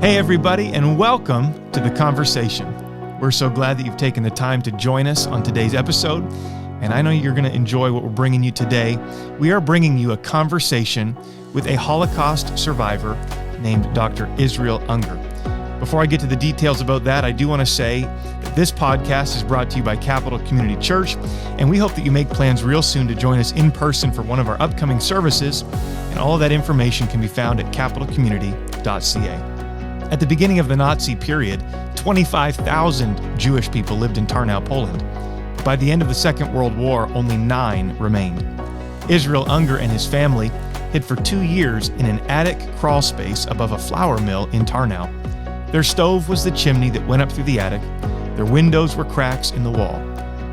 Hey everybody, and welcome to The Conversation. We're so glad that you've taken the time to join us on today's episode, and I know you're going to enjoy what we're bringing you today. We are bringing you a conversation with a Holocaust survivor named Dr. Israel Unger. Before I get to the details about that, I do want to say that this podcast is brought to you by Capital Community Church, and we hope that you make plans real soon to join us in person for one of our upcoming services, and all of that information can be found at capitalcommunity.ca. At the beginning of the Nazi period, 25,000 Jewish people lived in Tarnow, Poland. By the end of the Second World War, only 9 remained. Israel Unger and his family hid for 2 years in an attic crawl space above a flour mill in Tarnow. Their stove was the chimney that went up through the attic. Their windows were cracks in the wall.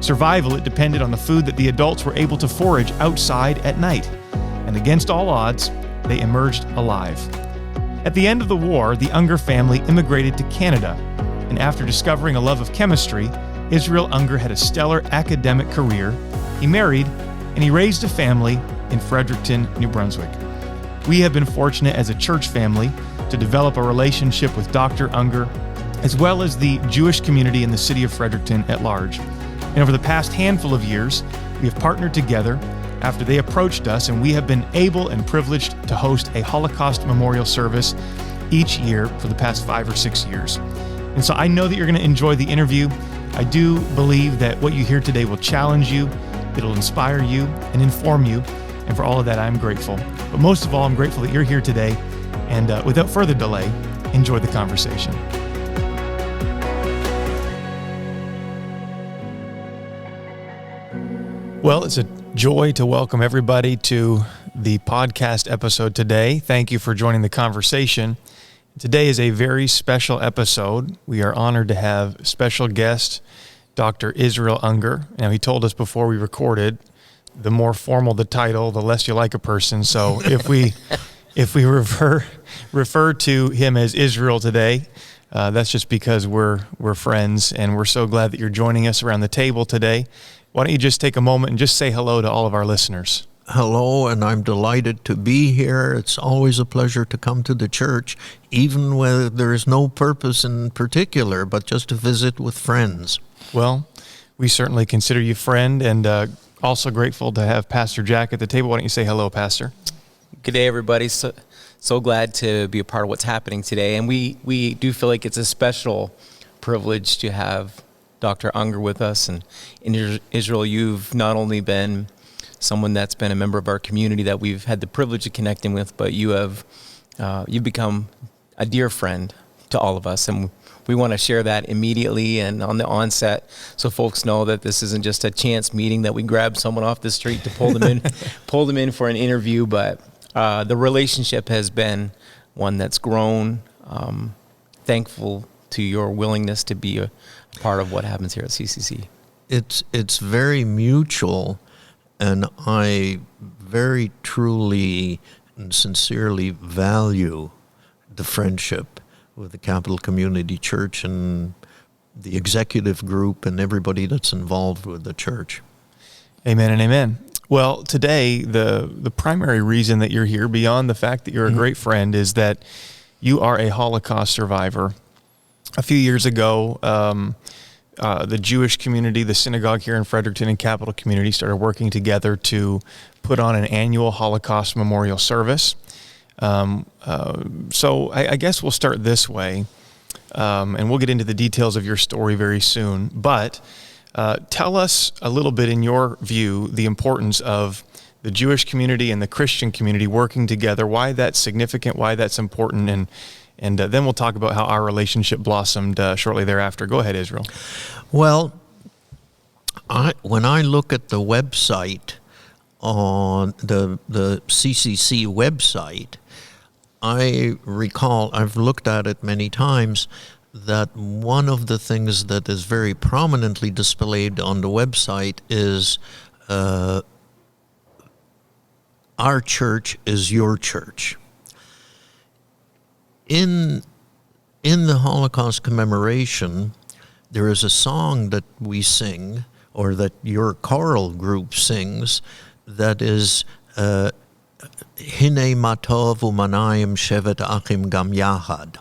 Survival, it depended on the food that the adults were able to forage outside at night. And against all odds, they emerged alive. At the end of the war, the Unger family immigrated to Canada, and after discovering a love of chemistry, Israel Unger had a stellar academic career. He married, and he raised a family in Fredericton, New Brunswick. We have been fortunate as a church family to develop a relationship with Dr. Unger, as well as the Jewish community in the city of Fredericton at large. And over the past handful of years, we have partnered together after they approached us, and we have been able and privileged to host a Holocaust memorial service each year for the past 5 or 6 years. And so I know that you're going to enjoy the interview. I do believe that what you hear today will challenge you, it'll inspire you and inform you. And for all of that, I'm grateful. But most of all, I'm grateful that you're here today. And without further delay, enjoy the conversation. Well, it's a joy to welcome everybody to the podcast episode today. Thank you for joining the conversation. Today is a very special episode. We are honored to have special guest, Dr. Israel Unger. Now, he told us before we recorded, the more formal the title, the less you like a person. So if we refer to him as Israel today, that's just because we're friends, and we're so glad that you're joining us around the table today. Why don't you just take a moment and just say hello to all of our listeners? Hello, and I'm delighted to be here. It's always a pleasure to come to the church, even when there is no purpose in particular, but just to visit with friends. Well, we certainly consider you friend, and also grateful to have Pastor Jack at the table. Why don't you say hello, Pastor? Good day, everybody. So glad to be a part of what's happening today, and we do feel like it's a special privilege to have Dr. Unger with us. And in Israel, you've not only been someone that's been a member of our community that we've had the privilege of connecting with, but you've become a dear friend to all of us. And we want to share that immediately and on the onset, so folks know that this isn't just a chance meeting that we grab someone off the street to pull them in for an interview, but the relationship has been one that's grown. Thankful to your willingness to be a part of what happens here at CCC. It's very mutual, and I very truly and sincerely value the friendship with the Capital Community Church and the executive group and everybody that's involved with the church. Amen and amen. Well, today, the primary reason that you're here, beyond the fact that you're a great friend, is that you are a Holocaust survivor. A few years ago, the Jewish community, the synagogue here in Fredericton and Capital Community started working together to put on an annual Holocaust memorial service. So I guess we'll start this way, and we'll get into the details of your story very soon. But tell us a little bit, in your view, the importance of the Jewish community and the Christian community working together, why that's significant, why that's important, and then we'll talk about how our relationship blossomed shortly thereafter. Go ahead, Israel. Well, when I look at the website, on the CCC website, I recall, I've looked at it many times, that one of the things that is very prominently displayed on the website is our church is your church. In the Holocaust commemoration, there is a song that we sing, or that your choral group sings, that is Hine matov u'manayim shevet achim gam yahad.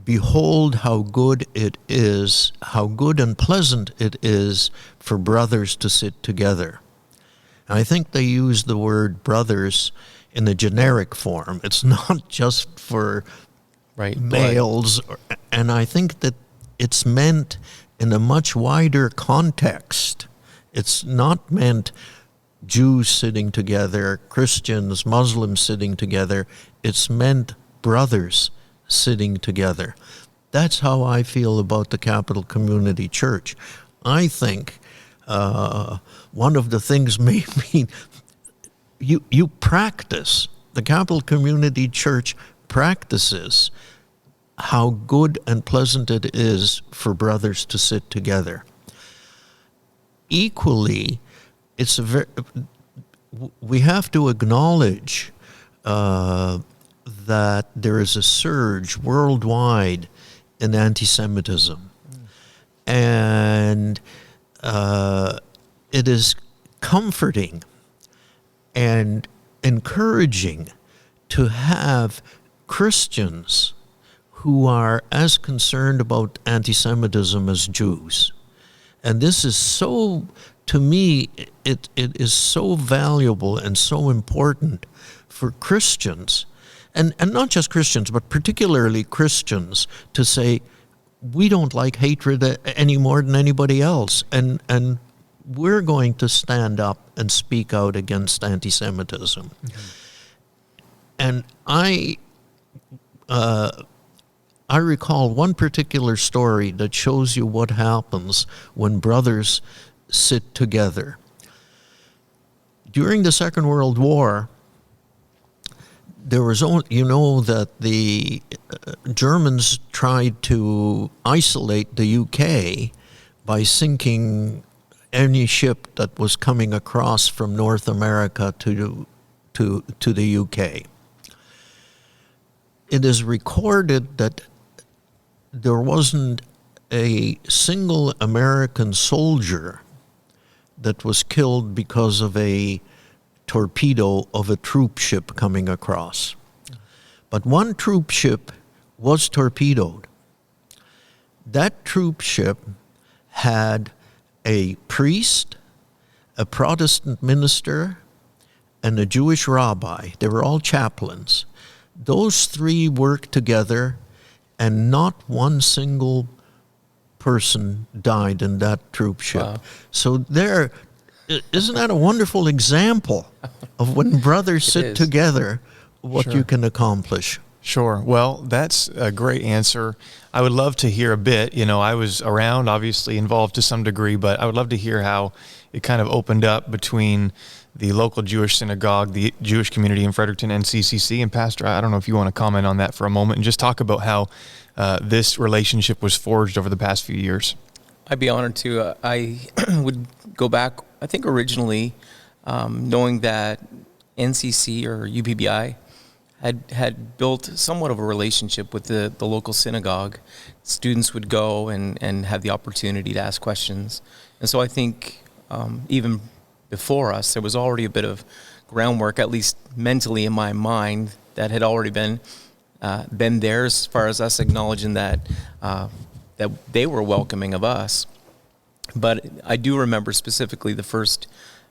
behold how good it is, how good and pleasant it is for brothers to sit together. And I think they use the word brothers in the generic form. It's not just for males. And I think that it's meant in a much wider context. It's not meant Jews sitting together, Christians, Muslims sitting together. It's meant brothers sitting together. That's how I feel about the Capital Community Church. I think one of the things maybe you practice, the Capital Community Church practices how good and pleasant it is for brothers to sit together. Equally, it's we have to acknowledge that there is a surge worldwide in anti-Semitism. And it is comforting and encouraging to have Christians who are as concerned about anti-Semitism as Jews. And this is so, to me, it is so valuable and so important for Christians, and not just Christians, but particularly Christians, to say, we don't like hatred any more than anybody else, and we're going to stand up and speak out against anti-Semitism. Mm-hmm. And I recall one particular story that shows you what happens when brothers sit together. During the Second World War, there was only, that the Germans tried to isolate the UK by sinking any ship that was coming across from North America to the UK. It is recorded that there wasn't a single American soldier that was killed because of a torpedo of a troop ship coming across. But one troop ship was torpedoed. That troop ship had a priest, a Protestant minister, and a Jewish rabbi. They were all chaplains. Those three worked together, and not one single person died in that troop ship. Wow. So isn't that a wonderful example of when brothers sit together, what you can accomplish? Sure. Well, that's a great answer. I would love to hear a bit. I was around, obviously involved to some degree, but I would love to hear how it kind of opened up between the local Jewish synagogue, the Jewish community in Fredericton, and CCC. And Pastor, I don't know if you want to comment on that for a moment and just talk about how this relationship was forged over the past few years. I'd be honored to. I would go back, I think originally, knowing that NCC or UPBI had built somewhat of a relationship with the local synagogue. Students would go and have the opportunity to ask questions. And so I think even before us, there was already a bit of groundwork, at least mentally in my mind, that had already been there as far as us acknowledging that they were welcoming of us. But I do remember specifically the first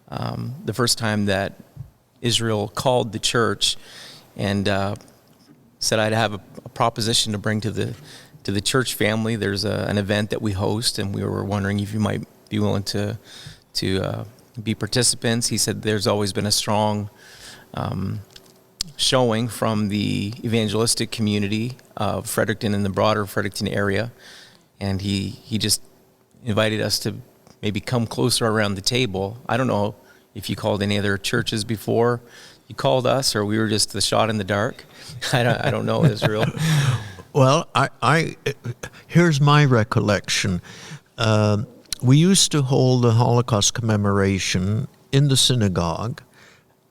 time that Israel called the church and said I'd have a proposition to bring to the church family. There's an event that we host, and we were wondering if you might be willing to be participants. He said there's always been a strong showing from the evangelistic community of Fredericton and the broader Fredericton area, and he just invited us to maybe come closer around the table. I don't know if you called any other churches before you called us, or we were just the shot in the dark. I don't know, Israel. Well, here's my recollection. We used to hold a Holocaust commemoration in the synagogue,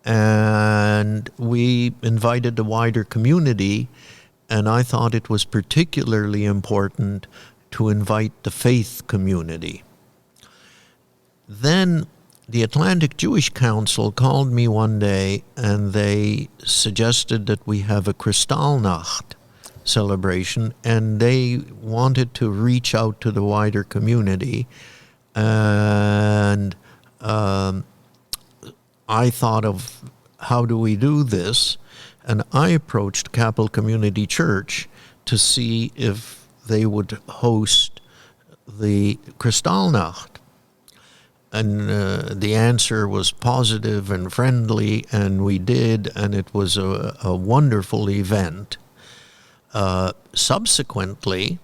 and we invited the wider community, and I thought it was particularly important to invite the faith community. Then the Atlantic Jewish Council called me one day, and they suggested that we have a Kristallnacht celebration, and they wanted to reach out to the wider community. And I thought of, how do we do this? And I approached Capel Community Church to see if they would host the Kristallnacht. And the answer was positive and friendly, and we did, and it was a wonderful event. Subsequently,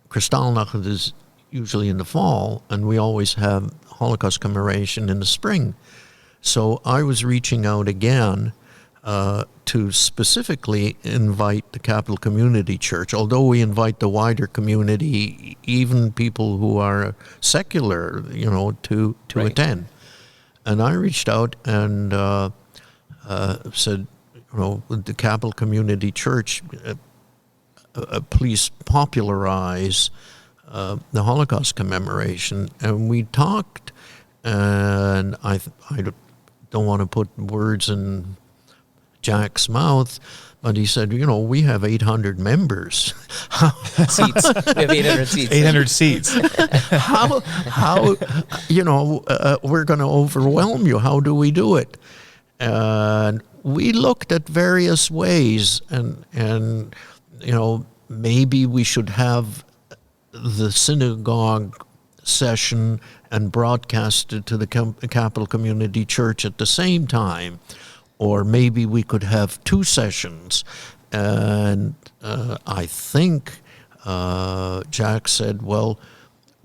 Kristallnacht is usually in the fall, and we always have Holocaust commemoration in the spring. So I was reaching out again to specifically invite the Capel Community Church, although we invite the wider community, even people who are secular, to Right. attend. And I reached out and said, would the Capel Community Church please popularize the Holocaust commemoration? And we talked, and I don't want to put words in Jack's mouth, but he said, we have 800 members. Seats. We have 800 seats. 800 seats. how we're going to overwhelm you. How do we do it? And we looked at various ways, and maybe we should have the synagogue session and broadcast it to the Capel Community Church at the same time. Or maybe we could have two sessions. And I think Jack said, well,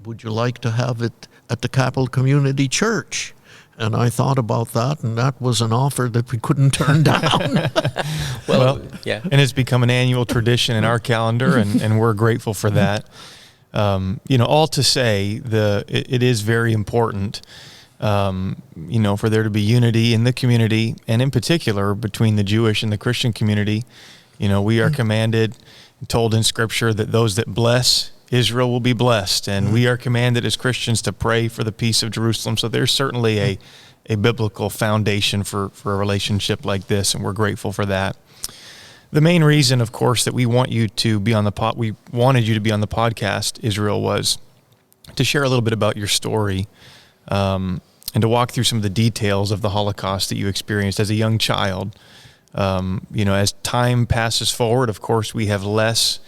would you like to have it at the Capel Community Church? And I thought about that, and that was an offer that we couldn't turn down. Well, yeah. And it's become an annual tradition in our calendar, and we're grateful for that. All to say, it is very important, for there to be unity in the community, and in particular between the Jewish and the Christian community. We are commanded and told in Scripture that those that bless Israel will be blessed, and we are commanded as Christians to pray for the peace of Jerusalem. So there's certainly a biblical foundation for a relationship like this, and we're grateful for that. The main reason, of course, that we wanted you to be on the podcast, Israel, was to share a little bit about your story, and to walk through some of the details of the Holocaust that you experienced as a young child. As time passes forward, of course, we have less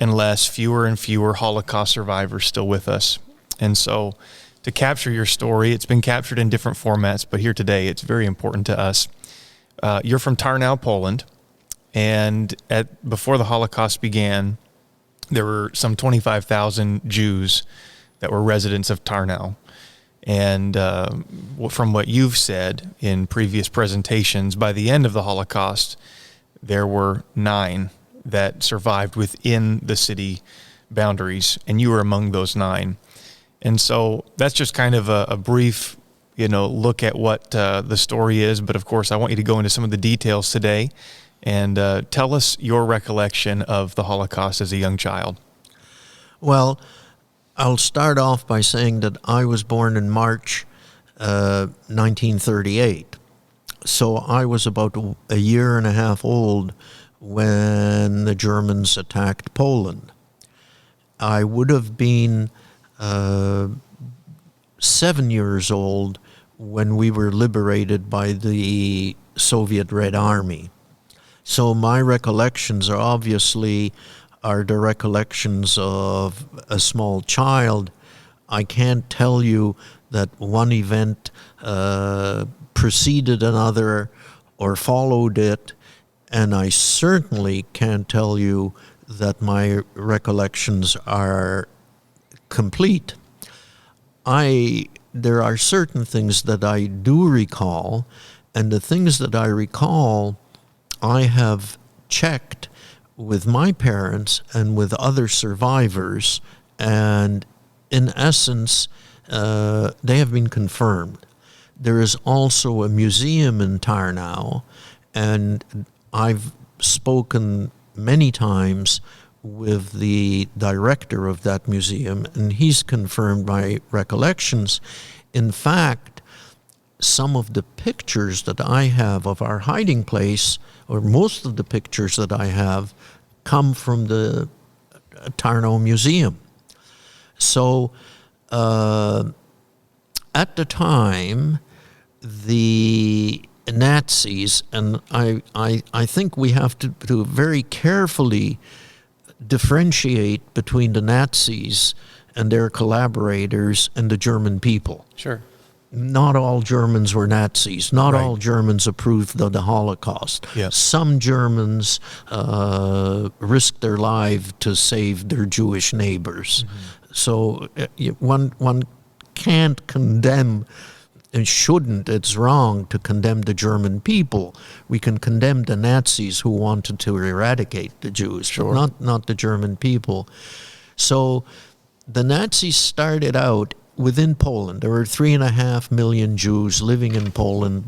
and less, fewer and fewer Holocaust survivors still with us. And so to capture your story, it's been captured in different formats, but here today, it's very important to us. You're from Tarnow, Poland, and before the Holocaust began, there were some 25,000 Jews that were residents of Tarnow. And from what you've said in previous presentations, by the end of the Holocaust, there were 9 that survived within the city boundaries, and you were among those 9. And so that's just kind of a brief, look at what the story is. But of course, I want you to go into some of the details today and tell us your recollection of the Holocaust as a young child. Well, I'll start off by saying that I was born in March 1938. So I was about a year and a half old when the Germans attacked Poland. I would have been 7 years old when we were liberated by the Soviet Red Army. So my recollections are the recollections of a small child. I can't tell you that one event preceded another or followed it, and I certainly can't tell you that my recollections are complete. There are certain things that I do recall, and the things that I recall, I have checked with my parents and with other survivors, and in essence, they have been confirmed. There is also a museum in Tarnow, and I've spoken many times with the director of that museum, and he's confirmed my recollections. In fact, some of the pictures that I have of our hiding place, or most of the pictures that I have, come from the Tarnow Museum. So at the time, the Nazis, and I think we have to very carefully differentiate between the Nazis and their collaborators and the German people. Sure. Not all Germans were Nazis. Not Right. all Germans approved of the Holocaust. Yep. Some Germans risked their life to save their Jewish neighbors. So one can't condemn and shouldn't. It's wrong to condemn the German people. We can condemn the Nazis who wanted to eradicate the Jews, but not the German people. So the Nazis started out within Poland. There were 3.5 million Jews living in Poland.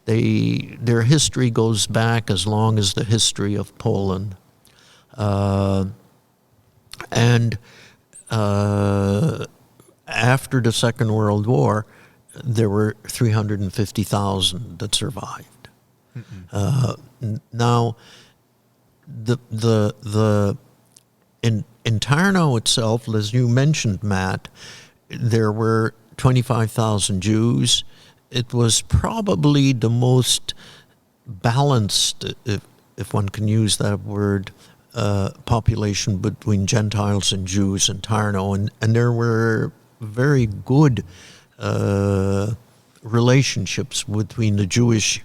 Their history goes back as long as the history of Poland. After the Second World War, there were 350,000 that survived. Now, in Tarnow itself, as you mentioned, Matt, there were 25,000 Jews. It was probably the most balanced, if one can use that word, population between Gentiles and Jews in Tarnow, and there were very good relationships between the Jewish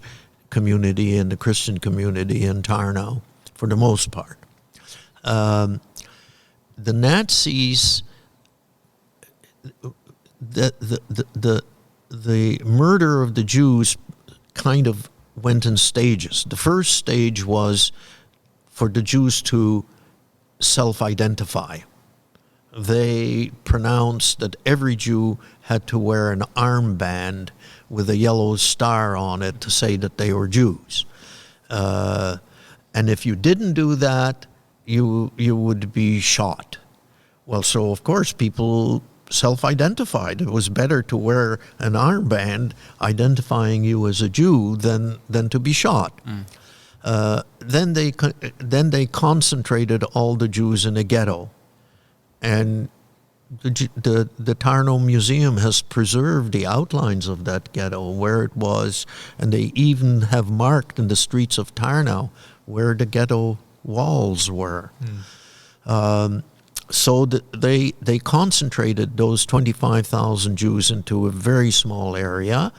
community and the Christian community in Tarnow, for the most part. The Nazis, the murder of the Jews kind of went in stages. The first stage was for the Jews to self-identify. They pronounced that every Jew had to wear an armband with a yellow star on it to say that they were Jews. And if you didn't do that, you would be shot. Well, so of course people self-identified. It was better to wear an armband identifying you as a Jew than to be shot. Then they concentrated all the Jews in a ghetto. And the Tarnow Museum has preserved the outlines of that ghetto, where it was, and they even have marked in the streets of Tarnow where the ghetto walls were. So they concentrated those 25,000 Jews into a very small area.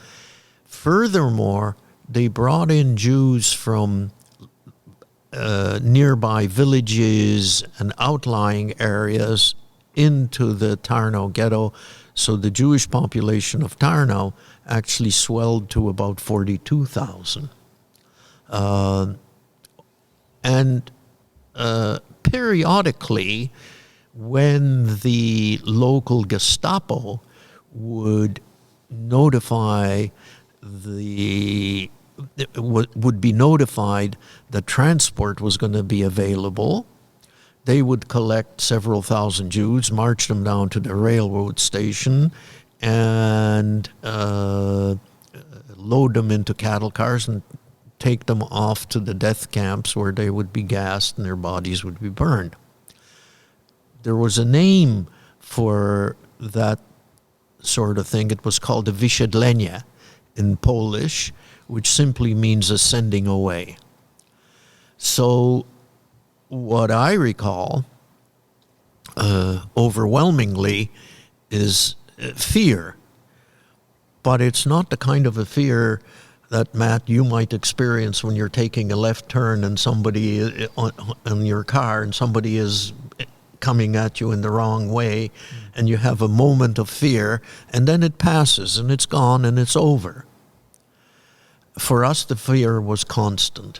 Furthermore, they brought in Jews from nearby villages and outlying areas into the Tarnow ghetto, so the Jewish population of Tarnow actually swelled to about 42,000. And periodically, when the local Gestapo would notify would be notified that transport was going to be available, they would collect several thousand Jews, march them down to the railroad station, and load them into cattle cars and take them off to the death camps where they would be gassed and their bodies would be burned. There was a name for that sort of thing. It was called a wysiedlenie in Polish, which simply means a sending away. So what I recall overwhelmingly is fear. But it's not the kind of a fear that, Matt, you might experience when you're taking a left turn and somebody on your car and somebody is coming at you in the wrong way, and you have a moment of fear, and then it passes and it's gone and it's over. For us, the fear was constant.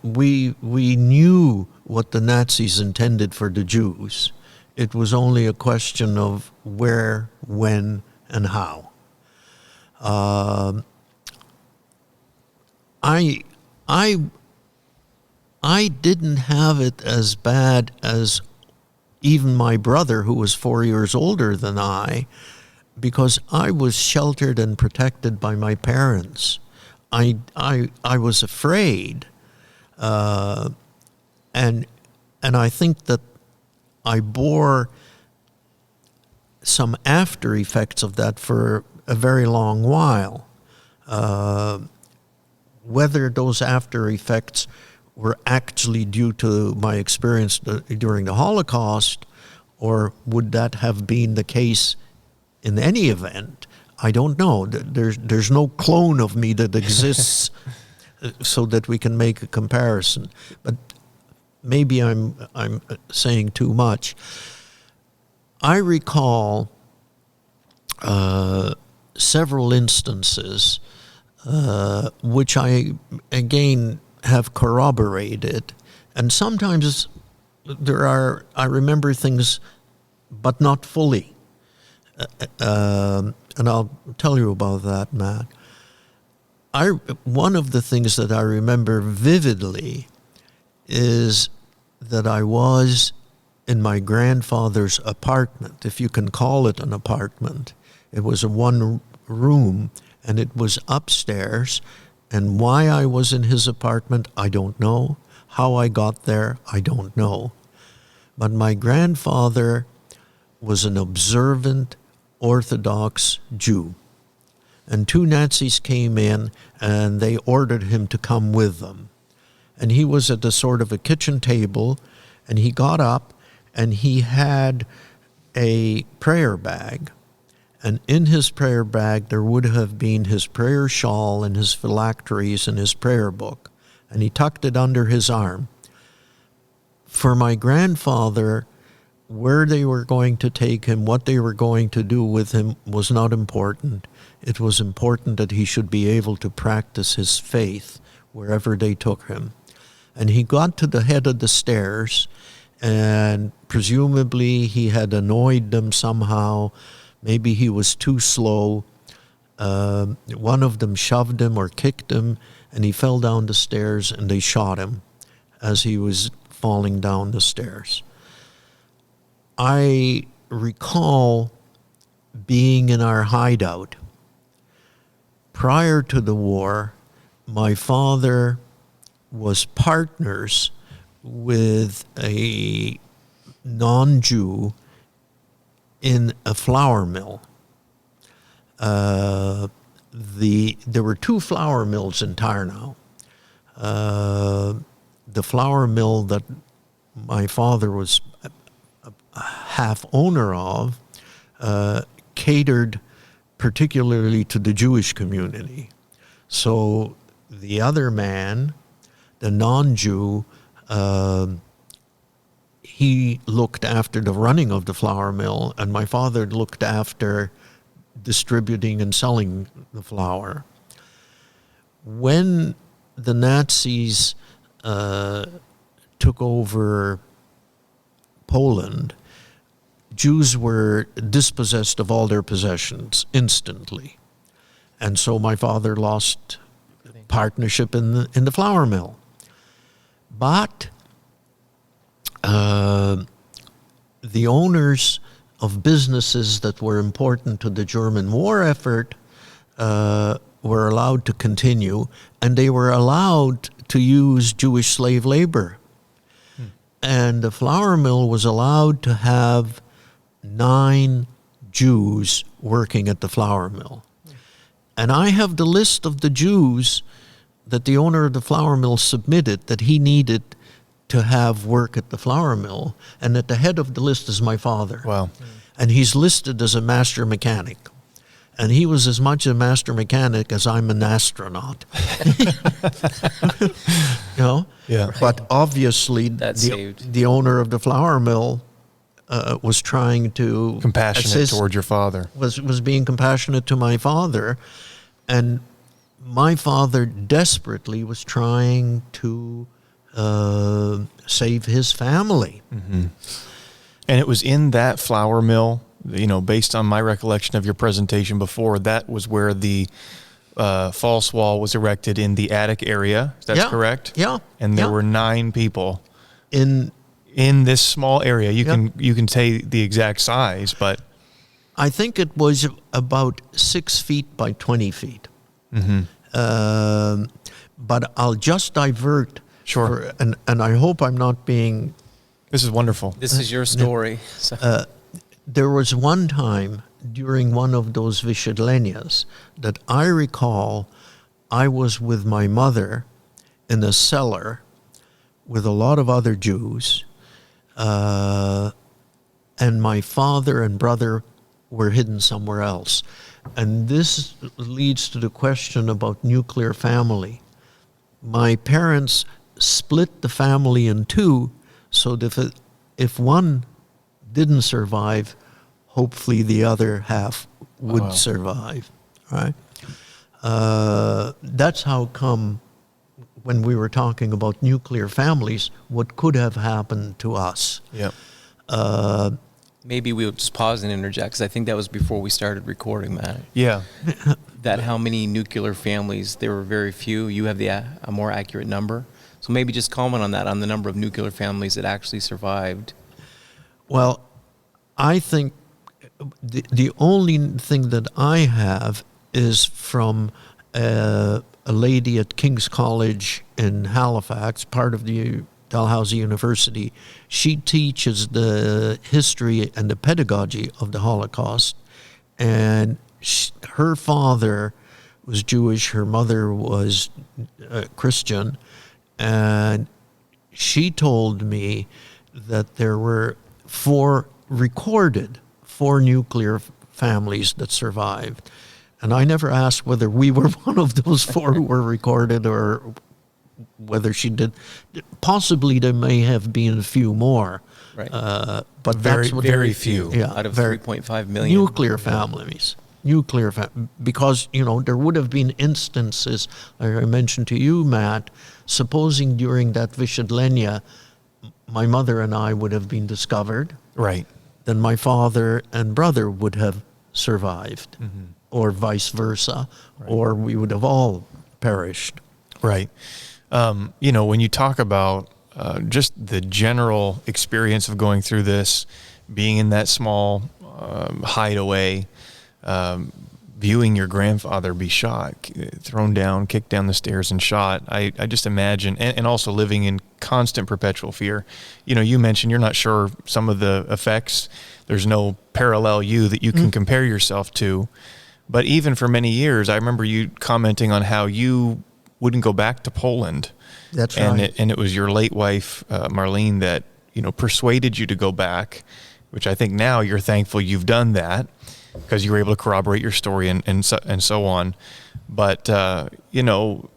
We knew what the Nazis intended for the Jews. It was only a question of where, when, and how. I didn't have it as bad as even my brother, who was 4 years older than I, because I was sheltered and protected by my parents. I was afraid, and And I think that I bore some after effects of that for a very long while. Whether those after effects were actually due to my experience during the Holocaust, or would that have been the case in any event, I don't know. There's no clone of me that exists so that we can make a comparison. But maybe I'm saying too much. I recall several instances which I, again, have corroborated. And sometimes I remember things, but not fully. And I'll tell you about that, Matt. One of the things that I remember vividly is that I was in my grandfather's apartment, if you can call it an apartment. It was a one room, and it was upstairs. And why I was in his apartment, I don't know. How I got there, I don't know. But my grandfather was an observant Orthodox Jew. And 2 Nazis came in, and they ordered him to come with them. And he was at a sort of a kitchen table, and he got up, and he had a prayer bag. And in his prayer bag, there would have been his prayer shawl and his phylacteries and his prayer book. And he tucked it under his arm. For my grandfather, where they were going to take him, what they were going to do with him was not important. It was important that he should be able to practice his faith wherever they took him. And he got to the head of the stairs, and presumably he had annoyed them somehow. Maybe he was too slow. One of them shoved him or kicked him, and he fell down the stairs, and they shot him as he was falling down the stairs. I recall being in our hideout. Prior to the war, my father was partners with a non-Jew in a flour mill. There were 2 flour mills in Tarnow. The flour mill that my father was a half owner of catered particularly to the Jewish community. So the other man, the non-Jew, he looked after the running of the flour mill, and my father looked after distributing and selling the flour. When the Nazis took over Poland, Jews were dispossessed of all their possessions instantly. And so my father lost partnership in the flour mill. But the owners of businesses that were important to the German war effort were allowed to continue, and they were allowed to use Jewish slave labor. And the flour mill was allowed to have 9 Jews working at the flour mill. And I have the list of the Jews that the owner of the flour mill submitted that he needed to have work at the flour mill. And at the head of the list is my father. Wow. And he's listed as a master mechanic. And he was as much a master mechanic as I'm an astronaut. You know? Yeah. But obviously, the owner of the flour mill was trying to Compassionate toward your father. Was being compassionate to my father, and my father desperately was trying to save his family. Mm-hmm. And it was in that flour mill, you know, based on my recollection of your presentation before, that was where the false wall was erected in the attic area. That's correct? Yeah. And there were 9 people in this small area. You can say the exact size, but I think it was about 6 feet by 20 feet. Mm-hmm. But I'll just divert. Sure. And I hope I'm not being This is wonderful. This is your story. So. There was one time during one of those Vyshedlenias that I recall I was with my mother in a cellar with a lot of other Jews, and my father and brother were hidden somewhere else. And this leads to the question about nuclear family. My parents split the family in two so that if one didn't survive, hopefully the other half would survive, right? That's how come when we were talking about nuclear families, what could have happened to us. Yep. Maybe we'll just pause and interject, because I think that was before we started recording, Matt. Yeah. That how many nuclear families, there were very few. You have a more accurate number. So maybe just comment on that, on the number of nuclear families that actually survived. Well, I think the only thing that I have is from a lady at King's College in Halifax, part of the Dalhousie University. She teaches the history and the pedagogy of the Holocaust, and her father was Jewish, her mother was Christian, and she told me that there were four nuclear families that survived. And I never asked whether we were one of those four who were recorded or whether she did. Possibly there may have been a few more. Right. But very few. Yeah, out of 3.5 million. Nuclear families. Because, there would have been instances, like I mentioned to you, Matt, supposing during that Vyshedlenia, my mother and I would have been discovered. Right. Then my father and brother would have survived, or vice versa, or we would have all perished. Right. When you talk about just the general experience of going through this, being in that small hideaway, viewing your grandfather be shot, thrown down, kicked down the stairs and shot, I just imagine, and also living in constant perpetual fear. You mentioned you're not sure some of the effects. There's no parallel you that you can compare yourself to. But even for many years, I remember you commenting on how you wouldn't go back to Poland. That's right. And it was your late wife, Marlene, that, persuaded you to go back, which I think now you're thankful you've done that because you were able to corroborate your story and so on. But,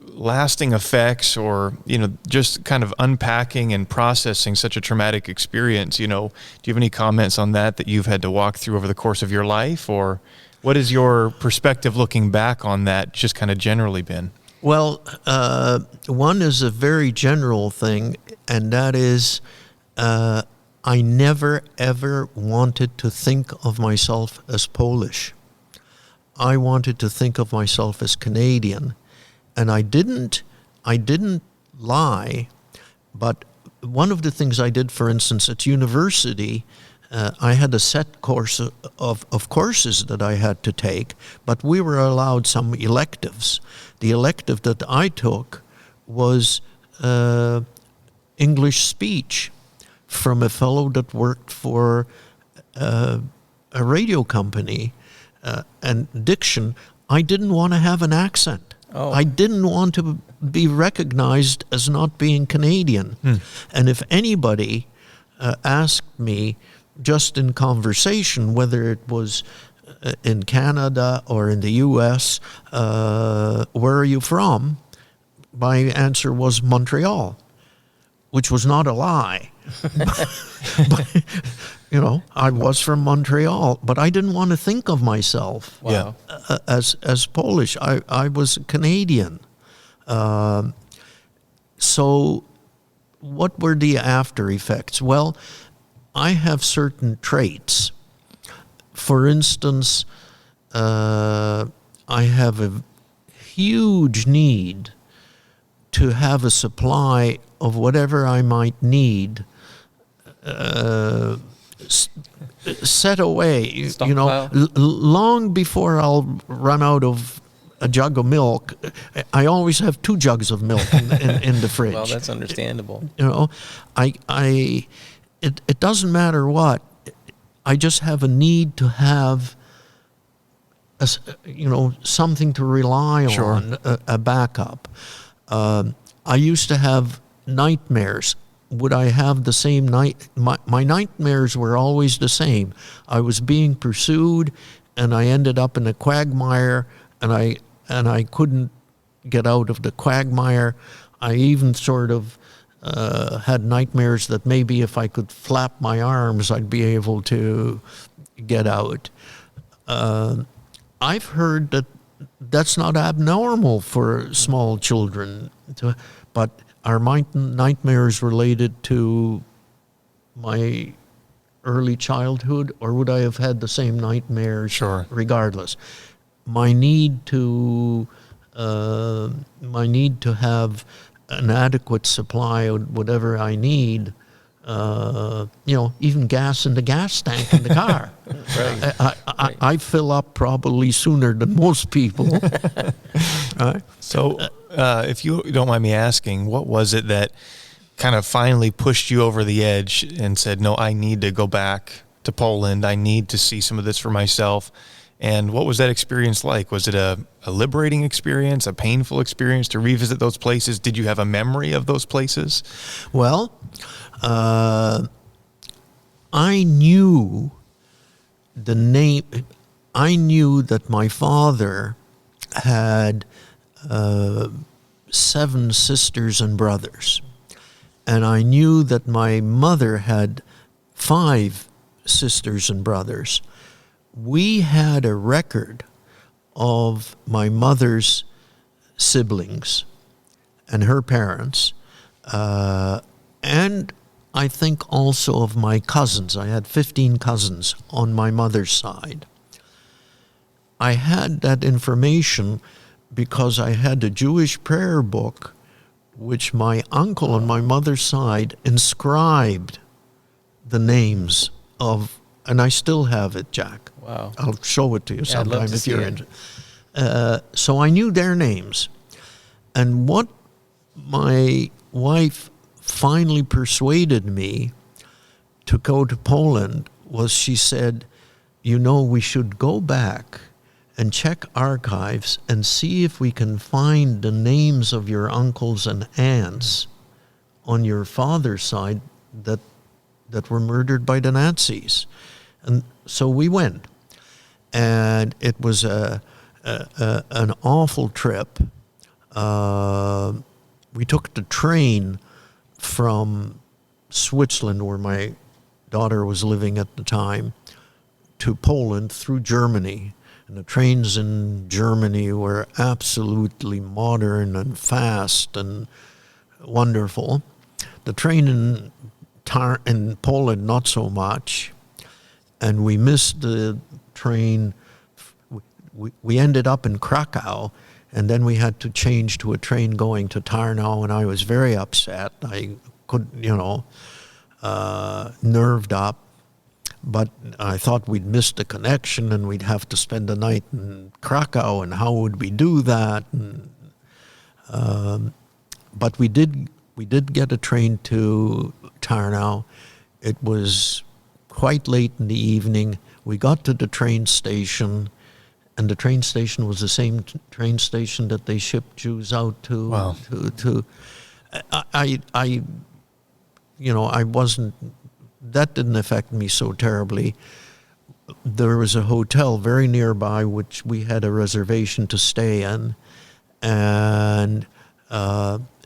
lasting effects or, just kind of unpacking and processing such a traumatic experience, do you have any comments on that you've had to walk through over the course of your life? Or what is your perspective looking back on that just kind of generally been? Well, one is a very general thing, and that is I never, ever wanted to think of myself as Polish. I wanted to think of myself as Canadian. And I didn't lie, but one of the things I did, for instance, at university, I had a set course of courses that I had to take, but we were allowed some electives. The elective that I took was English speech from a fellow that worked for a radio company, and diction. I didn't want to have an accent. Oh. I didn't want to be recognized as not being Canadian. And if anybody asked me just in conversation, whether it was in Canada or in the U.S., where are you from? My answer was Montreal, which was not a lie. but, I was from Montreal, but I didn't want to think of myself as Polish. I was Canadian. So what were the after effects? Well, I have certain traits. For instance, I have a huge need to have a supply of whatever I might need set away, long before I'll run out of a jug of milk. I always have 2 jugs of milk in the fridge. Well, that's understandable. it doesn't matter what. I just have a need to have something to rely Sure. on, a backup. I used to have nightmares. Would I have the same night? My nightmares were always the same. I was being pursued, and I ended up in a quagmire, and I couldn't get out of the quagmire. I even sort of had nightmares that maybe if I could flap my arms, I'd be able to get out. I've heard that that's not abnormal for small children, but are my nightmares related to my early childhood, or would I have had the same nightmares Sure. regardless? My need to have an adequate supply of whatever I need, even gas in the gas tank in the car. Right. I fill up probably sooner than most people. Right? So, if you don't mind me asking, what was it that kind of finally pushed you over the edge and said, no, I need to go back to Poland. I need to see some of this for myself. And what was that experience like? Was it a liberating experience, a painful experience to revisit those places? Did you have a memory of those places? Well, I knew the name. I knew that my father had 7 sisters and brothers. And I knew that my mother had 5 sisters and brothers. We had a record of my mother's siblings and her parents, and I think also of my cousins. I had 15 cousins on my mother's side. I had that information because I had a Jewish prayer book which my uncle on my mother's side inscribed the names of, and I still have it, Jack. Wow. I'll show it to you Yeah, I'd love sometime to if see you're it. interested. So I knew their names. And what my wife finally persuaded me to go to Poland was she said, we should go back and check archives and see if we can find the names of your uncles and aunts on your father's side that were murdered by the Nazis. And so we went. And it was an awful trip. We took the train from Switzerland, where my daughter was living at the time, to Poland through Germany. And the trains in Germany were absolutely modern and fast and wonderful. The train in Poland, not so much. And we missed the train. We ended up in Krakow, and then we had to change to a train going to Tarnow, and I was very upset. I couldn't, nerved up. But I thought we'd missed the connection, and we'd have to spend the night in Krakow, and how would we do that? And, but we did get a train to Tarnow. It was quite late in the evening. We got to the train station, and the train station was the same train station that they shipped Jews out to. Wow. I wasn't. That didn't affect me so terribly. There was a hotel very nearby which we had a reservation to stay in, and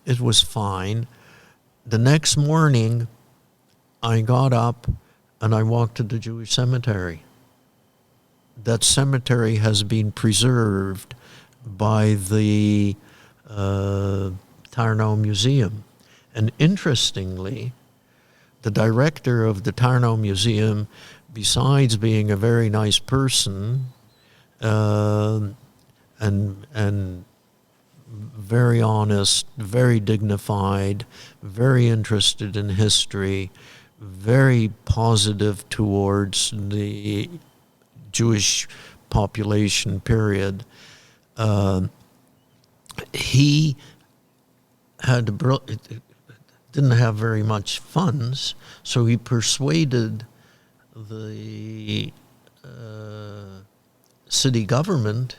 it was fine. The next morning, I got up and I walked to the Jewish cemetery. That cemetery has been preserved by the Tarnow Museum. And interestingly, the director of the Tarnow Museum, besides being a very nice person and very honest, very dignified, very interested in history, very positive towards the Jewish population, period. He had didn't have very much funds, so he persuaded the city government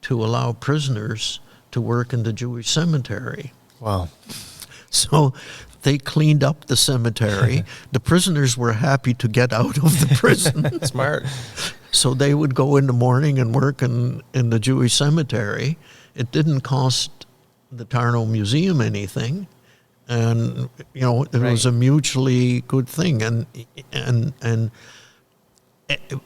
to allow prisoners to work in the Jewish cemetery. Wow. So they cleaned up the cemetery. The prisoners were happy to get out of the prison. Smart. So they would go in the morning and work in the Jewish cemetery. It didn't cost the Tarnow Museum anything. And, it was a mutually good thing. And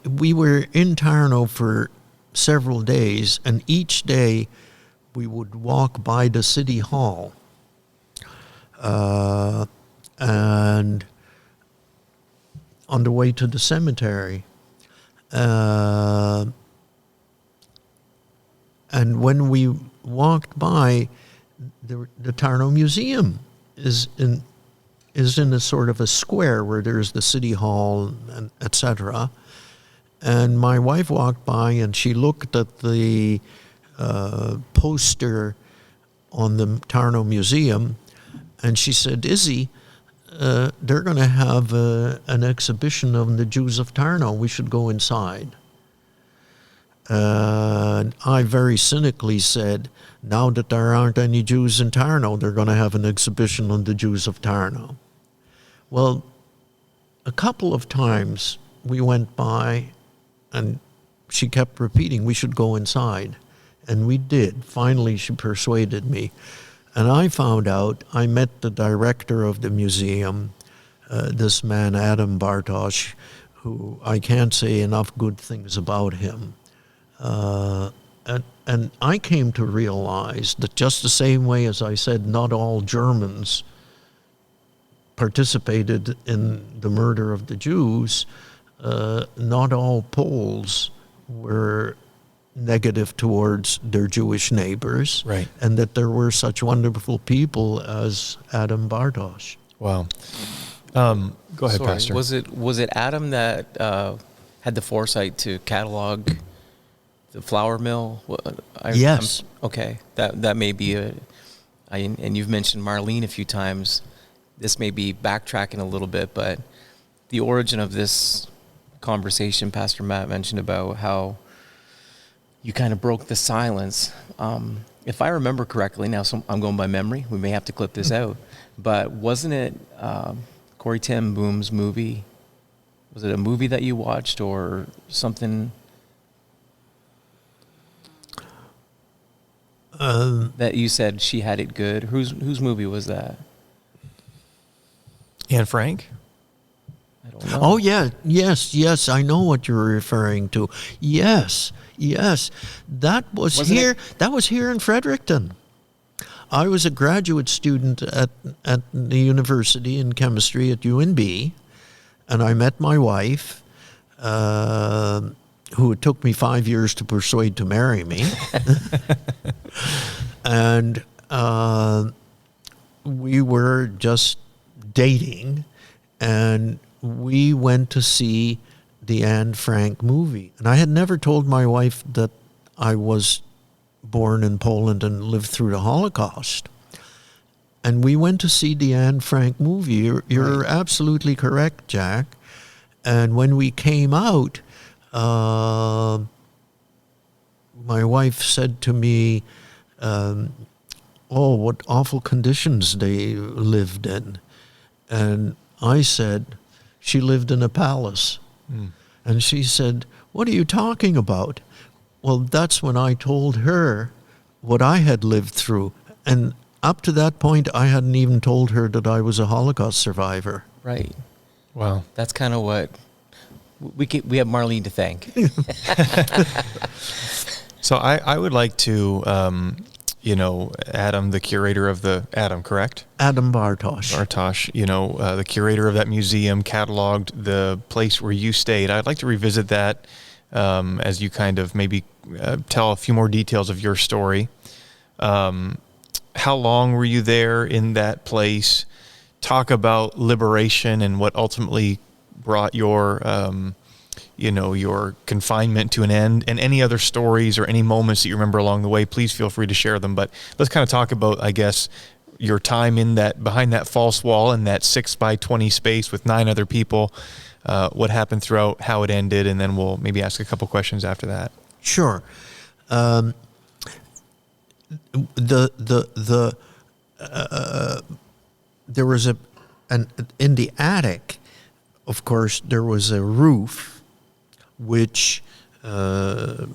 we were in Tarnow for several days, and each day we would walk by the city hall. And on the way to the cemetery. And when we walked by, the Tarnow Museum is in a sort of a square where there's the city hall, and etc. And my wife walked by and she looked at the poster on the Tarnow Museum, and she said, "Izzy, they're going to have an exhibition on the Jews of Tarnow. We should go inside." And I very cynically said, "Now that there aren't any Jews in Tarnow, they're going to have an exhibition on the Jews of Tarnow." Well, a couple of times we went by and she kept repeating, "We should go inside." And we did. Finally, she persuaded me. And I found out, I met the director of the museum, this man, Adam Bartosz, who I can't say enough good things about him. And I came to realize that just the same way as I said not all Germans participated in the murder of the Jews, not all Poles were negative towards their Jewish neighbors, right? And that there were such wonderful people as Adam Bartosz. Wow. Go ahead, Sorry, Pastor. Was it Adam that had the foresight to catalog the flour mill? Yes. Okay, that may be and you've mentioned Marlene a few times. This may be backtracking a little bit, but the origin of this conversation, Pastor Matt mentioned about how you kind of broke the silence. If I remember correctly, now I'm going by memory, we may have to clip this out, but wasn't it Corey Ten Boom's movie? Was it a movie that you watched or something that you said she had it good? Whose movie was that? Anne Frank? I don't know. Oh, yeah. Yes. I know what you're referring to. Yes. That was here. That was here in Fredericton. I was a graduate student at the university in chemistry at UNB, and I met my wife, who it took me 5 years to persuade to marry me. And we were just dating, and we went to see the Anne Frank movie. And I had never told my wife that I was born in Poland and lived through the Holocaust. And we went to see the Anne Frank movie. You're absolutely correct, Jack. And when we came out, my wife said to me, "Oh, what awful conditions they lived in." And I said, "She lived in a palace." And she said, "What are you talking about?" Well, that's when I told her what I had lived through. And up to that point, I hadn't even told her that I was a Holocaust survivor. Right. Wow. That's kind of what we have Marlene to thank. So I would like to, Adam, the curator of Adam, correct? Adam Bartosz. The curator of that museum cataloged the place where you stayed. I'd like to revisit that as you kind of maybe tell a few more details of your story. How long were you there in that place? Talk about liberation and what ultimately brought your your confinement to an end, and any other stories or any moments that you remember along the way. Please feel free to share them. But let's kind of talk about, I guess, your time in that behind that false wall in that 6x20 space with 9 other people, what happened throughout, how it ended, and then we'll maybe ask a couple questions after that. Sure. There was in the attic, of course, there was a roof, which at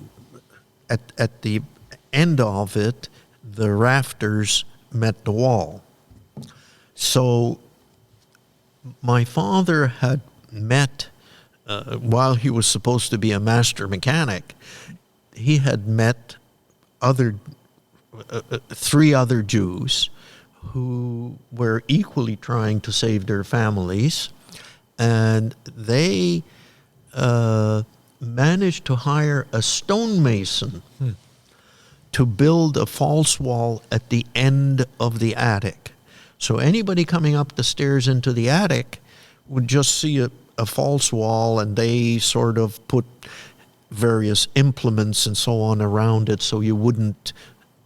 the end of it, the rafters met the wall. So my father had met, while he was supposed to be a master mechanic, he had met 3 other Jews who were equally trying to save their families, and they managed to hire a stonemason to build a false wall at the end of the attic. So anybody coming up the stairs into the attic would just see a false wall, and they sort of put various implements and so on around it so you wouldn't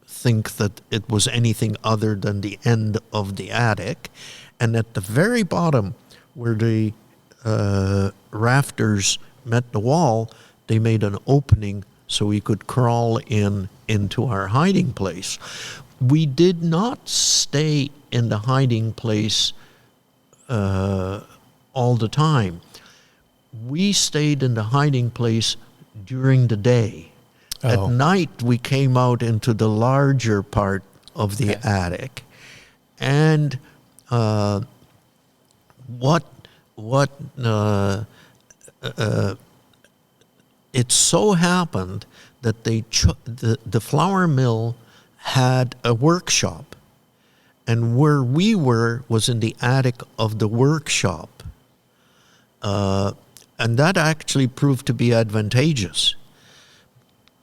think that it was anything other than the end of the attic. And at the very bottom, where the rafters met the wall, they made an opening so we could crawl into our hiding place. We did not stay in the hiding place all the time. We stayed in the hiding place during the day. Oh. At night, we came out into the larger part of the attic. And it so happened that the flour mill had a workshop, and where we were was in the attic of the workshop, and that actually proved to be advantageous.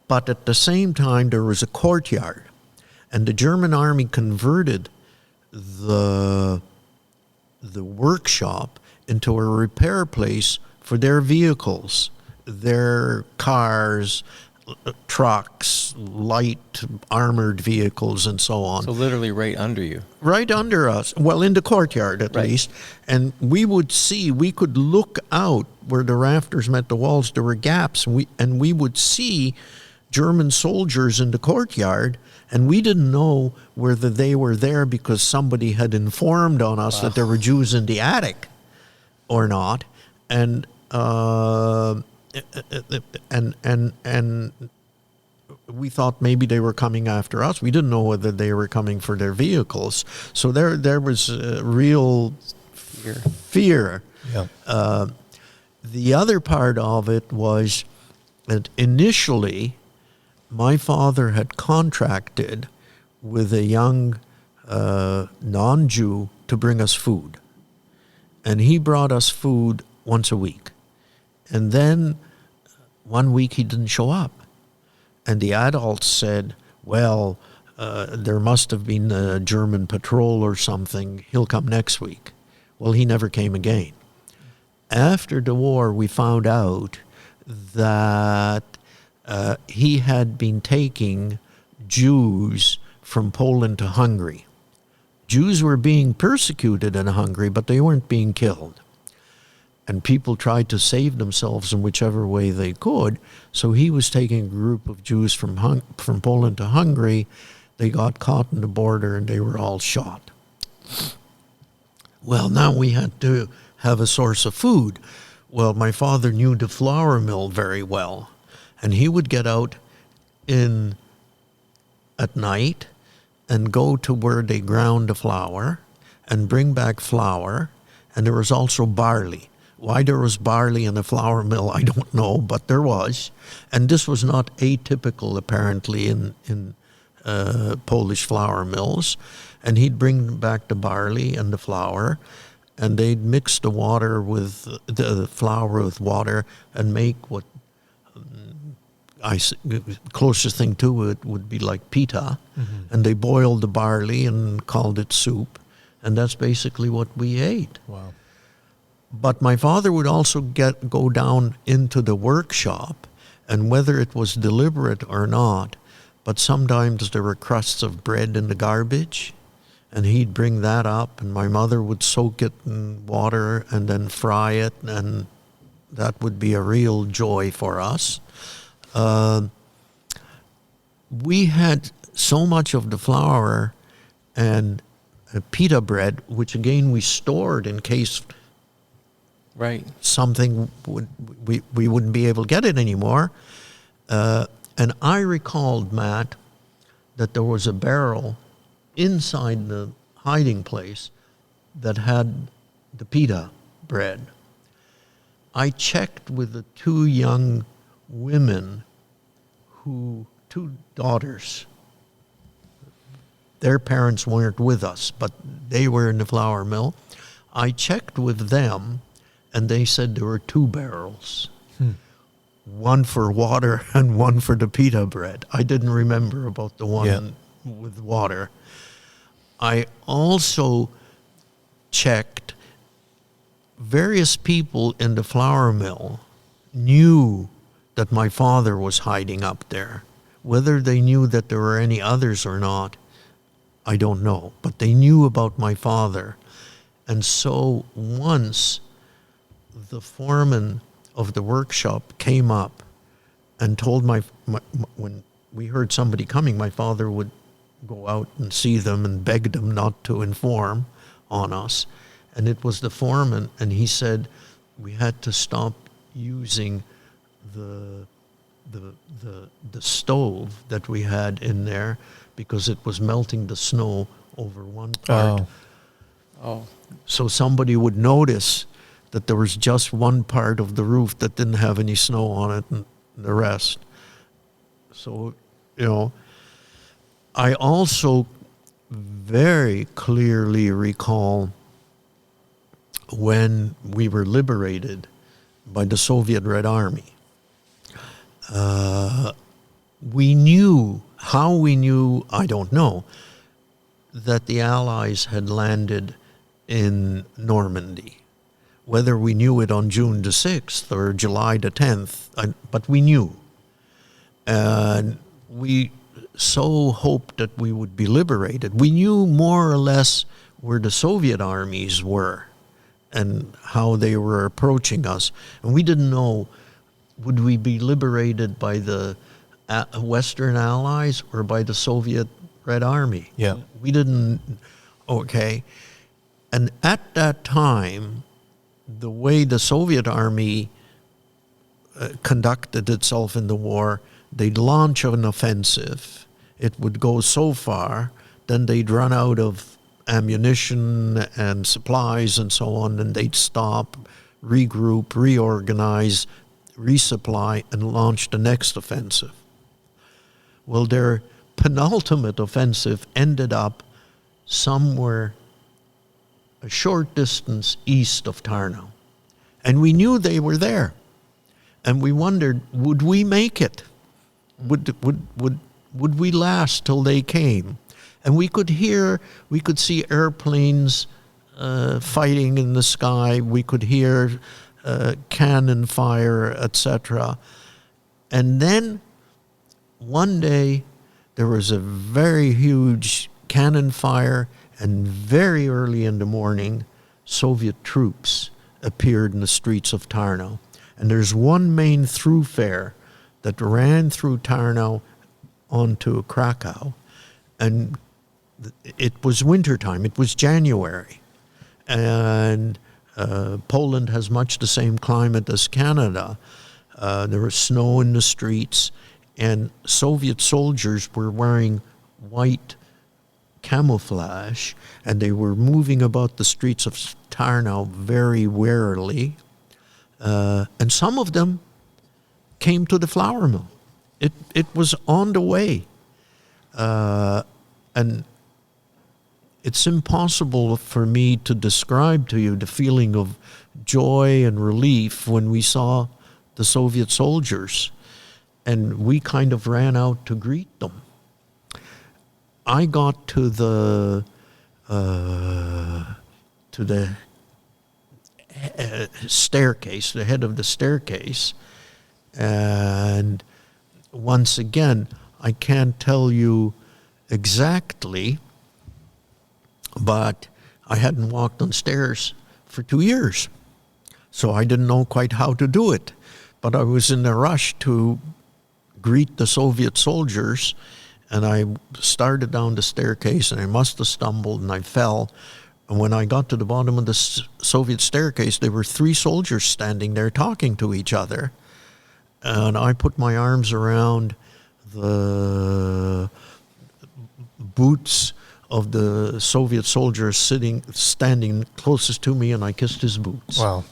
But at the same time, there was a courtyard, and the German army converted the workshop into a repair place for their vehicles, their cars, trucks, light armored vehicles, and so on. So literally right under you. Right under us. Well, in the courtyard at least. And we could look out where the rafters met the walls. There were gaps, and we would see German soldiers in the courtyard, and we didn't know whether they were there because somebody had informed on us that there were Jews in the attic or not. And we thought maybe they were coming after us. We didn't know whether they were coming for their vehicles. So there was real fear. Yeah. The other part of it was that initially my father had contracted with a young non-Jew to bring us food. And he brought us food once a week. And then one week he didn't show up. And the adults said, well, there must have been a German patrol or something. He'll come next week. Well, he never came again. After the war, we found out that he had been taking Jews from Poland to Hungary. Jews were being persecuted in Hungary, but they weren't being killed. And people tried to save themselves in whichever way they could. So he was taking a group of Jews from Poland to Hungary. They got caught in the border and they were all shot. Well, now we had to have a source of food. Well, my father knew the flour mill very well. And he would get out at night and go to where they ground the flour and bring back flour. And there was also barley. Why there was barley in a flour mill, I don't know, but there was. And this was not atypical, apparently, in Polish flour mills. And he'd bring back the barley and the flour, and they'd mix the flour with water and make what closest thing to it would be like pita. Mm-hmm. And they boiled the barley and called it soup. And that's basically what we ate. Wow. But my father would also go down into the workshop, and whether it was deliberate or not, but sometimes there were crusts of bread in the garbage, and he'd bring that up, and my mother would soak it in water and then fry it, and that would be a real joy for us. We had so much of the flour and pita bread, which again we stored in case Right. something we wouldn't be able to get it anymore. And I recalled, Matt, that there was a barrel inside the hiding place that had the pita bread. I checked with the two young women two daughters. Their parents weren't with us, but they were in the flour mill. I checked with them, and they said there were 2 barrels. One for water and one for the pita bread. I didn't remember about the one with water. I also checked, various people in the flour mill knew that my father was hiding up there. Whether they knew that there were any others or not, I don't know. But they knew about my father. And so once the foreman of the workshop came up and told when we heard somebody coming, my father would go out and see them and beg them not to inform on us. And it was the foreman, and he said we had to stop using the stove that we had in there because it was melting the snow over one part. Oh. So somebody would notice that there was just one part of the roof that didn't have any snow on it and the rest. So, I also very clearly recall when we were liberated by the Soviet Red Army. We knew, how we knew, I don't know, that the Allies had landed in Normandy. Whether we knew it on June the 6th or July the 10th, but we knew. And we so hoped that we would be liberated. We knew more or less where the Soviet armies were and how they were approaching us. And we didn't know, would we be liberated by the Western Allies or by the Soviet Red Army? Yeah. We didn't, okay. And at that time, the way the Soviet army conducted itself in the war, they'd launch an offensive. It would go so far, then they'd run out of ammunition and supplies and so on, and they'd stop, regroup, reorganize, resupply, and launch the next offensive. Well, their penultimate offensive ended up somewhere a short distance east of Tarnow. And we knew they were there. And we wondered, would we make it? Would we last till they came? And we could see airplanes fighting in the sky. We could hear cannon fire, etc. And then one day there was a very huge cannon fire, and very early in the morning, Soviet troops appeared in the streets of Tarnow. And there's one main thoroughfare that ran through Tarnow onto Krakow. And it was wintertime. It was January. And Poland has much the same climate as Canada. There was snow in the streets. And Soviet soldiers were wearing white camouflage, and they were moving about the streets of Tarnow very warily. And some of them came to the flour mill. It was on the way. And it's impossible for me to describe to you the feeling of joy and relief when we saw the Soviet soldiers. And we kind of ran out to greet them. I got to the staircase, the head of the staircase, and once again, I can't tell you exactly but I hadn't walked on stairs for 2 years. So I didn't know quite how to do it. But I was in a rush to greet the Soviet soldiers, and I started down the staircase, and I must have stumbled, and I fell. And when I got to the bottom of the Soviet staircase, there were 3 soldiers standing there talking to each other. And I put my arms around the boots of the Soviet soldier standing closest to me, and I kissed his boots. Wow.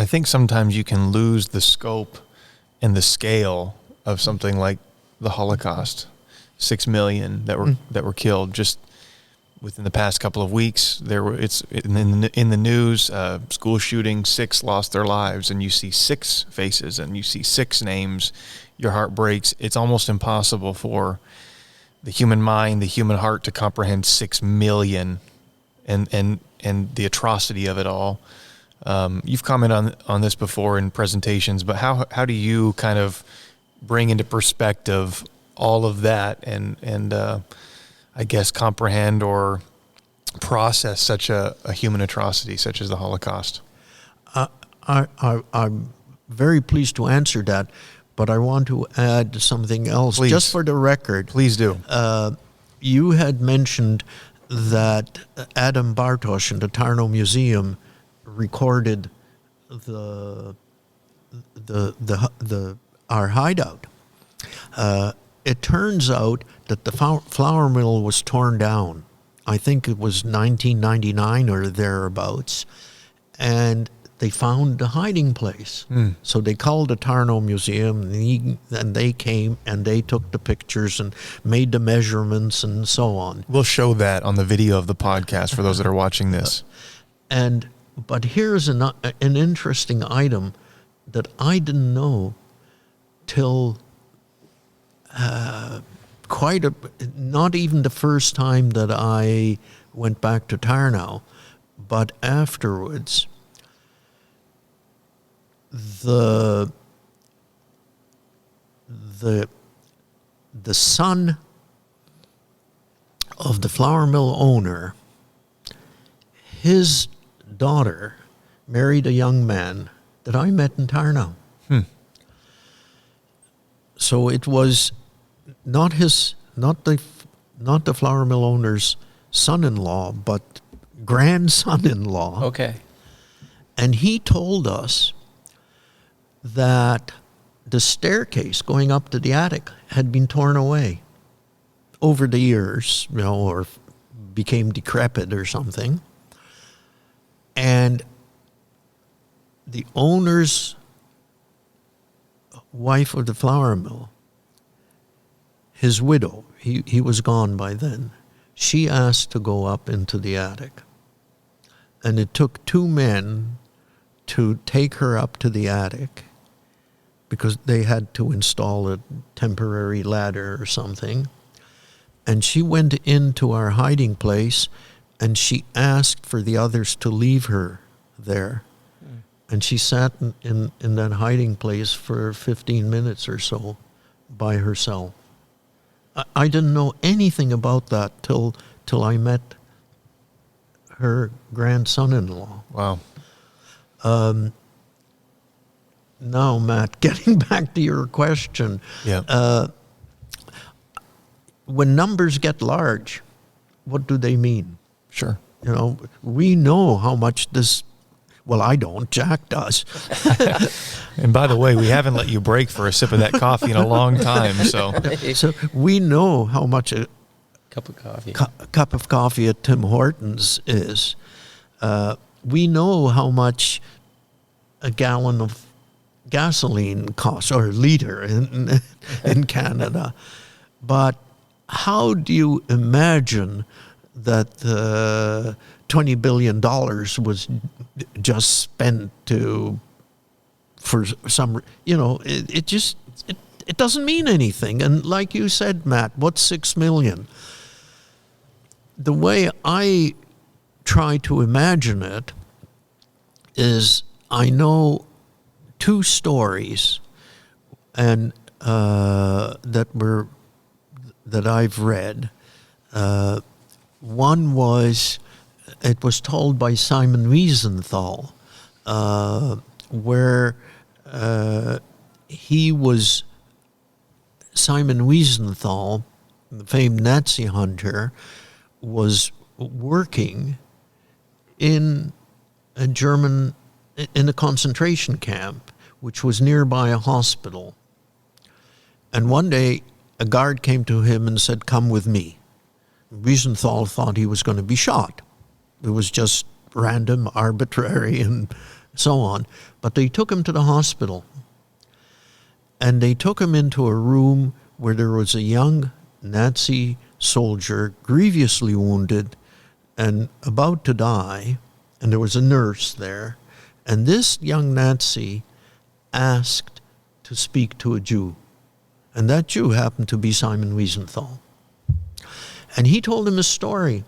I think sometimes you can lose the scope and the scale of something like the Holocaust. 6 million that were killed just within the past couple of weeks. It's in the news. School shooting, 6 lost their lives, and you see 6 faces and you see 6 names. Your heart breaks. It's almost impossible for the human mind, the human heart, to comprehend 6 million and the atrocity of it all. You've commented on this before in presentations, but how do you kind of bring into perspective all of that and I guess comprehend or process such a human atrocity such as the Holocaust? I'm very pleased to answer that, but I want to add something else. Please. Just for the record. Please do. You had mentioned that Adam Bartosz in the Tarnow Museum recorded our hideout. It turns out that the flour mill was torn down. I think it was 1999 or thereabouts, and they found the hiding place. So they called the Tarnow Museum, and they came and they took the pictures and made the measurements and so on. We'll show that on the video of the podcast for those that are watching this. But here's an interesting item that I didn't know till not even the first time that I went back to Tarnow, but afterwards. The son of the flour mill owner, his daughter married a young man that I met in Tarnow. So it was not the flour mill owner's son-in-law, but grandson-in-law. Okay. And he told us that the staircase going up to the attic had been torn away over the years, or became decrepit or something. And the owner's wife of the flour mill, his widow, he was gone by then, she asked to go up into the attic. And it took 2 men to take her up to the attic because they had to install a temporary ladder or something. And she went into our hiding place and she asked for the others to leave her there. And she sat in that hiding place for 15 minutes or so by herself. I didn't know anything about that till I met her grandson-in-law. Wow. Now, Matt, getting back to your question. Yeah. When numbers get large, what do they mean? Sure. We know how much this, well, I don't, Jack does. And by the way, we haven't let you break for a sip of that coffee in a long time. So we know how much a Cup of coffee. cup of coffee at Tim Hortons is. We know how much a gallon of gasoline costs, or a liter in Canada. But how do you imagine that $20 billion was just spent for some, it doesn't mean anything. And like you said, Matt, what's 6 million? The way I try to imagine it is I know 2 stories and that I've read One was, it was told by Simon Wiesenthal, where Simon Wiesenthal, the famed Nazi hunter, was working in a concentration camp, which was nearby a hospital. And one day, a guard came to him and said, "Come with me." Wiesenthal thought he was going to be shot. It was just random, arbitrary, and so on. But they took him to the hospital. And they took him into a room where there was a young Nazi soldier, grievously wounded and about to die, and there was a nurse there. And this young Nazi asked to speak to a Jew. And that Jew happened to be Simon Wiesenthal. And he told him a story,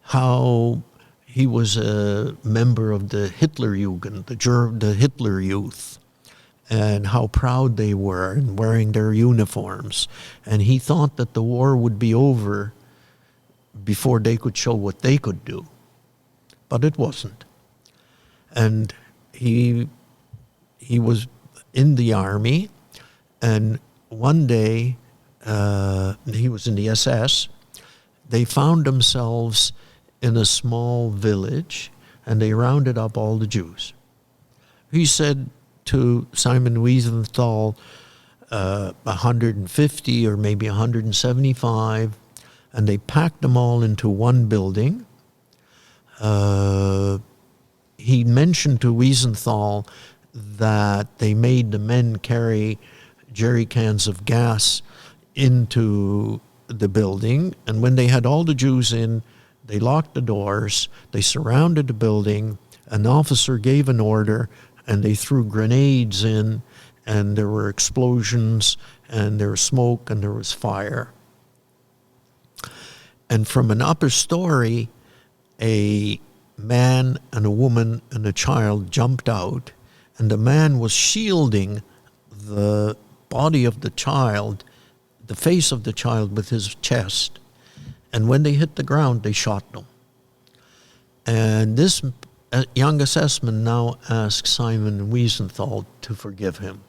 how he was a member of the Hitlerjugend, the Hitler Youth, and how proud they were in wearing their uniforms. And he thought that the war would be over before they could show what they could do. But it wasn't. And he was in the army, and one day he was in the SS. They found themselves in a small village, and they rounded up all the Jews. He said to Simon Wiesenthal, 150 or maybe 175, and they packed them all into one building. He mentioned to Wiesenthal that they made the men carry jerry cans of gas into the building, and when they had all the Jews in, they locked the doors, they surrounded the building, an officer gave an order, and they threw grenades in, and there were explosions, and there was smoke, and there was fire. And from an upper story, a man and a woman and a child jumped out, and the man was shielding the body of the child, the face of the child, with his chest. And when they hit the ground, they shot them. And this young assessman now asks Simon Wiesenthal to forgive him.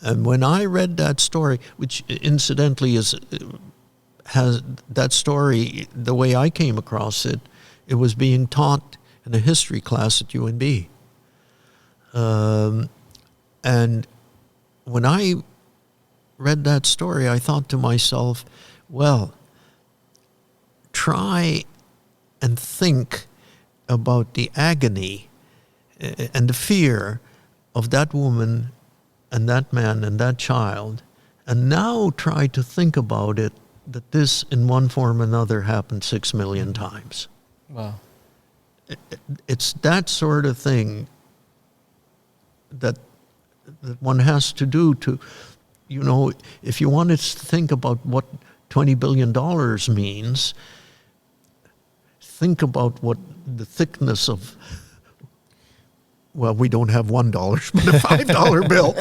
And when I read that story, which incidentally has that story, the way I came across it, it was being taught in a history class at UNB. And when I read that story, I thought to myself, well, try and think about the agony and the fear of that woman and that man and that child, and now try to think about it, that this in one form or another happened 6 million times. Wow. It's that sort of thing that one has to do to, you know, if you wanted to think about what $20 billion means, think about what the thickness of, well, we don't have $1, but a $5 bill,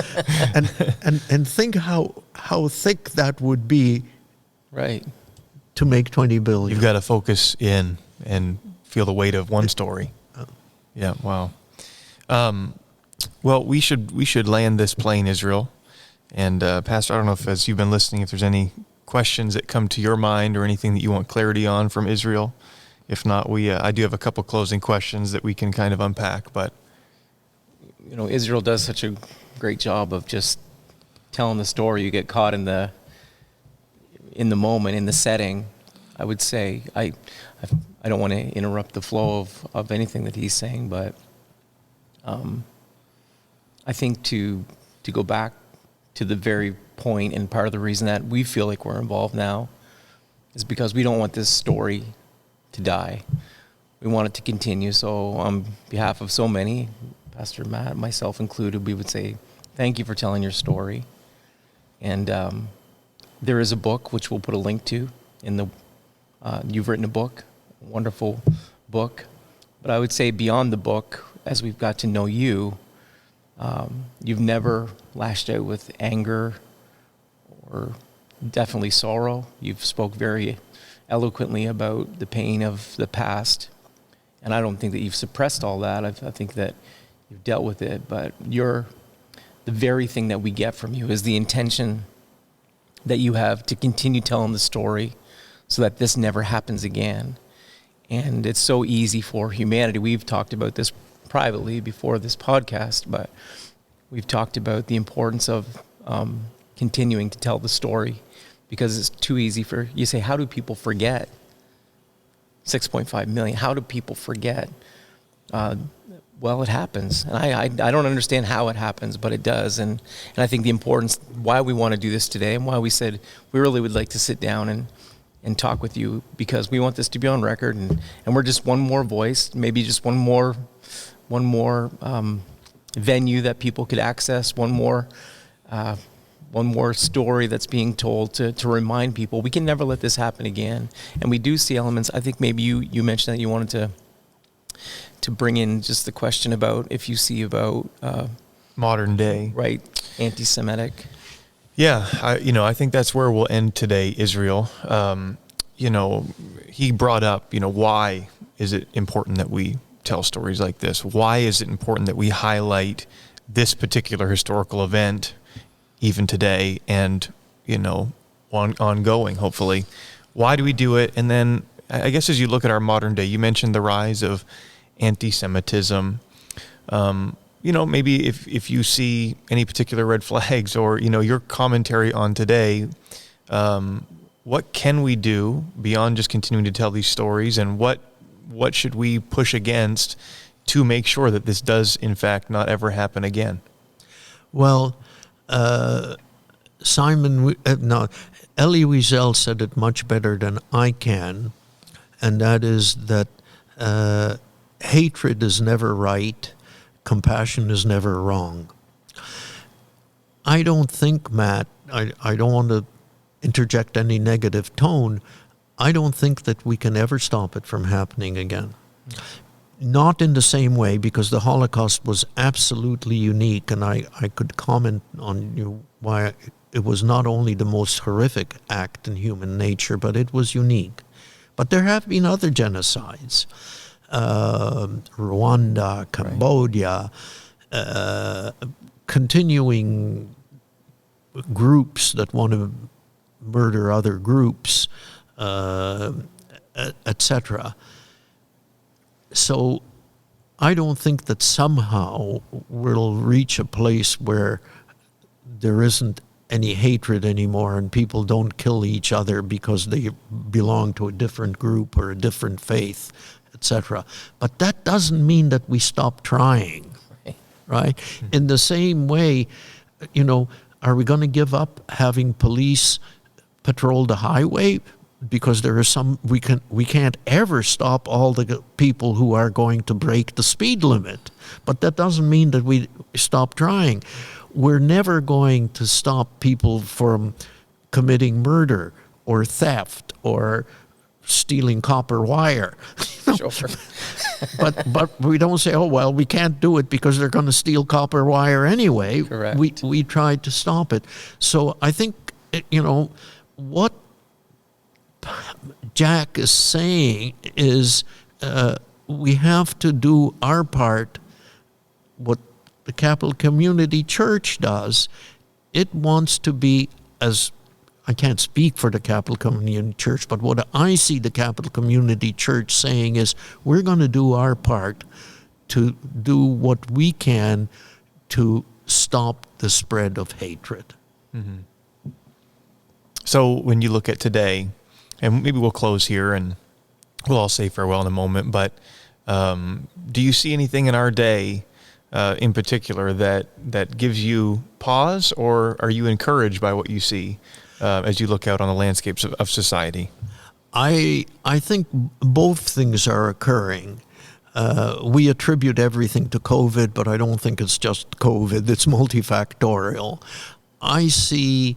and think how thick that would be, right, to make 20 billion. You've got to focus in and feel the weight of one story. Yeah, wow. Well, we should land this plane, Israel. And Pastor, I don't know if, as you've been listening, if there's any questions that come to your mind or anything that you want clarity on from Israel. If not, I do have a couple closing questions that we can kind of unpack. But you know, Israel does such a great job of just telling the story. You get caught in the moment, in the setting. I would say I don't want to interrupt the flow of anything that he's saying, but I think to go back to the very point, and part of the reason that we feel like we're involved now is because we don't want this story to die. We want it to continue. So on behalf of so many, Pastor Matt, myself included, we would say thank you for telling your story. And there is a book which we'll put a link to in the you've written a book, a wonderful book. But I would say beyond the book, as we've got to know you, you've never lashed out with anger or definitely sorrow. You've spoke very eloquently about the pain of the past. And I don't think that you've suppressed all that. I think that you've dealt with it. But the very thing that we get from you is the intention that you have to continue telling the story so that this never happens again. And it's so easy for humanity. We've talked about this privately before this podcast, but we've talked about the importance of continuing to tell the story, because it's too easy for, you say, how do people forget? 6.5 million, how do people forget? Well, it happens. And I don't understand how it happens, but it does. And I think the importance, why we want to do this today and why we said we really would like to sit down and talk with you, because we want this to be on record, and we're just one more voice, maybe just one more venue that people could access, one more story that's being told to remind people we can never let this happen again. And we do see elements. I think maybe you mentioned that you wanted to bring in just the question about if you see about modern day, right, anti-Semitic. Yeah, I think that's where we'll end today, Israel. He brought up, why is it important that we tell stories like this? Why is it important that we highlight this particular historical event even today and, ongoing, hopefully? Why do we do it? And then I guess as you look at our modern day, you mentioned the rise of anti-Semitism. Maybe if you see any particular red flags or, your commentary on today, what can we do beyond just continuing to tell these stories, and what should we push against to make sure that this does, in fact, not ever happen again? Well, Elie Wiesel said it much better than I can, and that is that hatred is never right, compassion is never wrong. I don't think, Matt, I don't want to interject any negative tone, I don't think that we can ever stop it from happening again. Not in the same way, because the Holocaust was absolutely unique, and I could comment on why it was not only the most horrific act in human nature, but it was unique. But there have been other genocides. Rwanda, Cambodia, continuing groups that want to murder other groups, etc. So I don't think that somehow we'll reach a place where there isn't any hatred anymore and people don't kill each other because they belong to a different group or a different faith, etc. But that doesn't mean that we stop trying, right? Mm-hmm. In the same way, are we going to give up having police patrol the highway? Because there are we can't ever stop all the people who are going to break the speed limit. But that doesn't mean that we stop trying. We're never going to stop people from committing murder or theft or stealing copper wire. Sure. But we don't say, we can't do it because they're going to steal copper wire anyway. Correct. We tried to stop it. So I think, what Jack is saying is we have to do our part. What the Capital Community Church does, it wants to be, as I can't speak for the Capital Community Church, but what I see the Capital Community Church saying is we're going to do our part to do what we can to stop the spread of hatred. Mm-hmm. So when you look at today, and maybe we'll close here and we'll all say farewell in a moment, but do you see anything in our day in particular that gives you pause, or are you encouraged by what you see as you look out on the landscapes of society? I think both things are occurring. We attribute everything to COVID, but I don't think it's just COVID. It's multifactorial. I see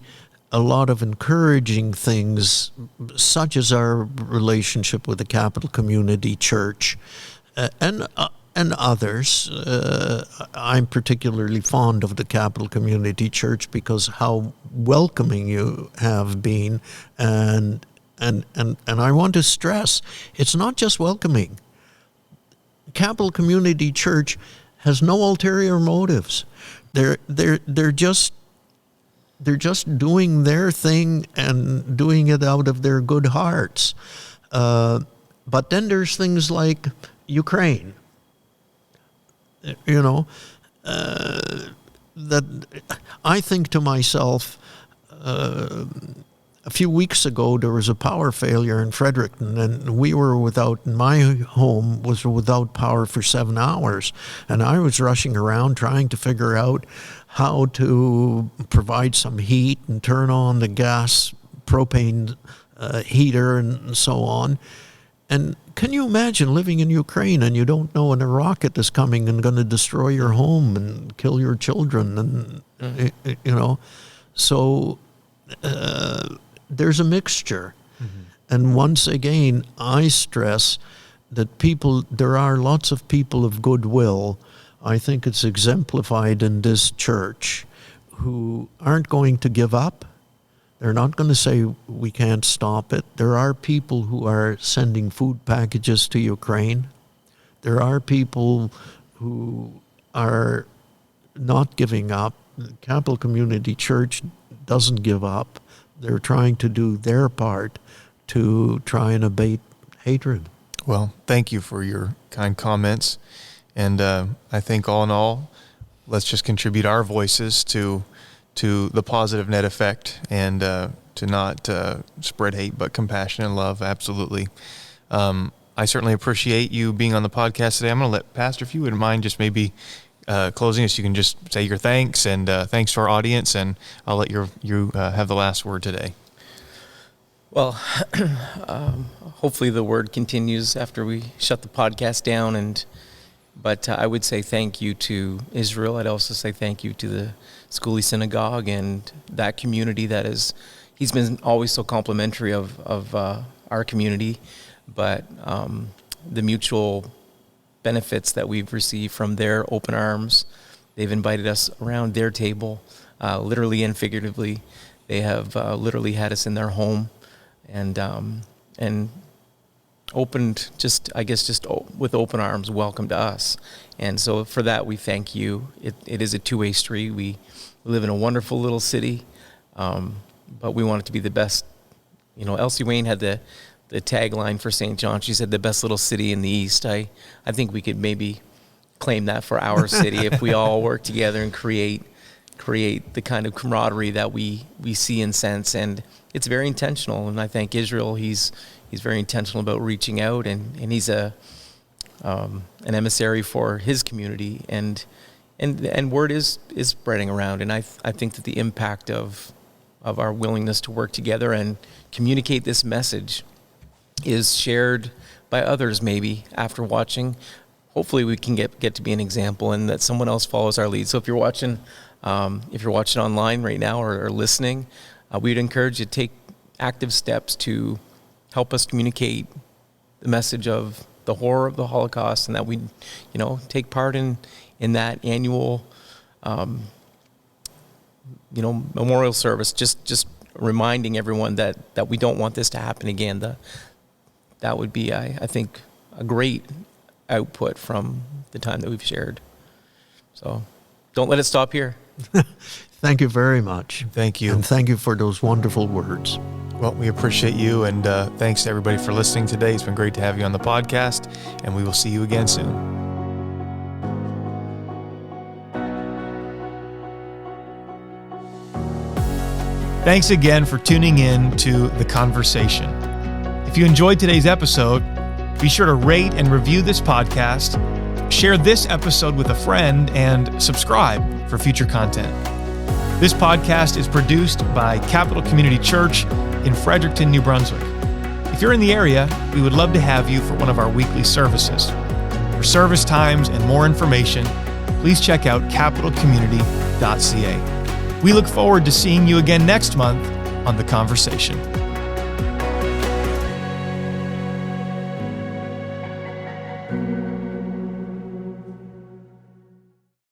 a lot of encouraging things, such as our relationship with the Capital Community Church and others. I'm particularly fond of the Capital Community Church because how welcoming you have been, and And I want to stress, it's not just welcoming. Capital Community Church has no ulterior motives. They're just doing their thing and doing it out of their good hearts. But then there's things like Ukraine. That I think to myself, a few weeks ago there was a power failure in Fredericton, and my home was without power for 7 hours, and I was rushing around trying to figure out how to provide some heat and turn on the gas propane heater and so on. And can you imagine living in Ukraine and you don't know when a rocket is coming and going to destroy your home and kill your children? And, so there's a mixture. Mm-hmm. And once again, I stress that there are lots of people of goodwill. I think it's exemplified in this church, who aren't going to give up. They're not going to say we can't stop it. There are people who are sending food packages to Ukraine. There are people who are not giving up. The Capital Community Church doesn't give up. They're trying to do their part to try and abate hatred. Well, thank you for your kind comments. And I think all in all, let's just contribute our voices to the positive net effect, and to not spread hate, but compassion and love. Absolutely. I certainly appreciate you being on the podcast today. I'm going to let Pastor, if you wouldn't mind, just maybe closing us. You can just say your thanks, and thanks to our audience, and I'll let you have the last word today. Well, hopefully the word continues after we shut the podcast down, but I would say thank you to Israel. I'd also say thank you to the Schooley Synagogue and that community he's been always so complimentary of our community, but the mutual benefits that we've received from their open arms. They've invited us around their table, literally and figuratively. They have literally had us in their home, and opened just with open arms welcomed us. And so for that, we thank you. It is a two-way street. We live in a wonderful little city, but we want it to be the best. Elsie Wayne had the tagline for St. John. She said, the best little city in the East. I think we could maybe claim that for our city if we all work together and create the kind of camaraderie that we see and sense. And it's very intentional. And I thank Israel. He's very intentional about reaching out, and he's an emissary for his community, and word is spreading around. And I think that the impact of our willingness to work together and communicate this message is shared by others maybe after watching. Hopefully we can get to be an example, and that someone else follows our lead. So if you're watching online right now or listening, we'd encourage you to take active steps to help us communicate the message of the horror of the Holocaust, and that we, take part in that annual, memorial service. Just reminding everyone that we don't want this to happen again. That would be, I think, a great output from the time that we've shared. So, don't let it stop here. Thank you very much. Thank you. And thank you for those wonderful words. Well, we appreciate you, and thanks to everybody for listening today. It's been great to have you on the podcast, and we will see you again soon. Thanks again for tuning in to The Conversation. If you enjoyed today's episode, be sure to rate and review this podcast, share this episode with a friend, and subscribe for future content. This podcast is produced by Capital Community Church in Fredericton, New Brunswick. If you're in the area, we would love to have you for one of our weekly services. For service times and more information, please check out capitalcommunity.ca. We look forward to seeing you again next month on The Conversation.